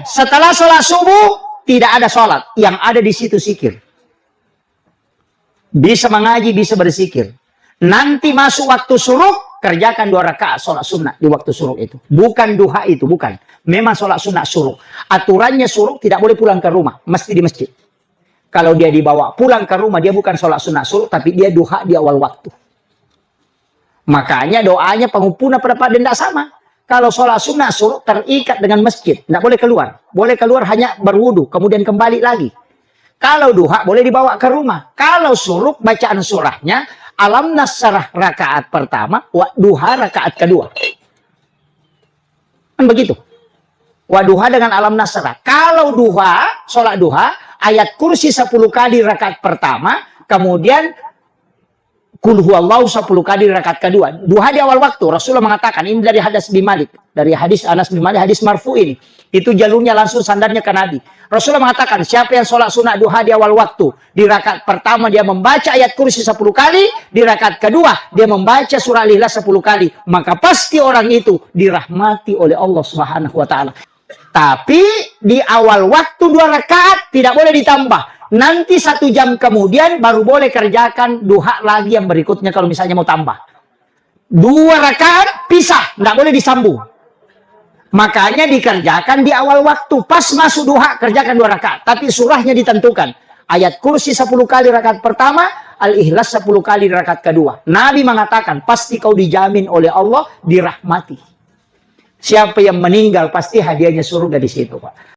setelah sholat subuh tidak ada sholat, yang ada di situ zikir. Bisa mengaji, bisa berzikir. Nanti masuk waktu syuruk, kerjakan 2 rakaat sholat sunnah di waktu syuruk itu. Bukan duha itu, bukan. Memang sholat sunnah syuruk. Aturannya syuruk tidak boleh pulang ke rumah, mesti di masjid. Kalau dia dibawa pulang ke rumah, dia bukan sholat sunnah syuruk, tapi dia duha di awal waktu. Makanya doanya penghubungan pada tidak sama. Kalau sholat sunnah syuruk terikat dengan masjid, tidak boleh keluar. Boleh keluar hanya berwudu, kemudian kembali lagi. Kalau duha boleh dibawa ke rumah. Kalau syuruk bacaan surahnya, alam nasrah rakaat pertama, wa duha rakaat kedua. Kan begitu. Wa duha dengan alam nasrah. Kalau duha, sholat duha, ayat kursi 10 kali rakaat pertama, kemudian kul huwallahu 10 kali rakaat kedua. Duha di awal waktu. Rasulullah mengatakan, ini dari hadis bin Malik, dari hadis Anas bin Malik, hadis marfu ini. Itu jalurnya langsung sandarnya ke Nabi. Rasulullah mengatakan, siapa yang sholat sunnah duha di awal waktu, di rakaat pertama dia membaca ayat kursi 10 kali, di rakaat kedua dia membaca surah Al-Ikhlas 10 kali, maka pasti orang itu dirahmati oleh Allah Subhanahu wa taala. Tapi di awal waktu 2 rakaat tidak boleh ditambah. Nanti 1 jam kemudian baru boleh kerjakan duha lagi yang berikutnya kalau misalnya mau tambah. 2 rakaat pisah, tidak boleh disambung. Makanya dikerjakan di awal waktu. Pas masuk duha, kerjakan 2 rakaat. Tapi surahnya ditentukan. Ayat kursi 10 kali rakaat pertama, Al-Ikhlas 10 kali rakaat kedua. Nabi mengatakan, pasti kau dijamin oleh Allah dirahmati. Siapa yang meninggal pasti hadiahnya surga di situ, Pak.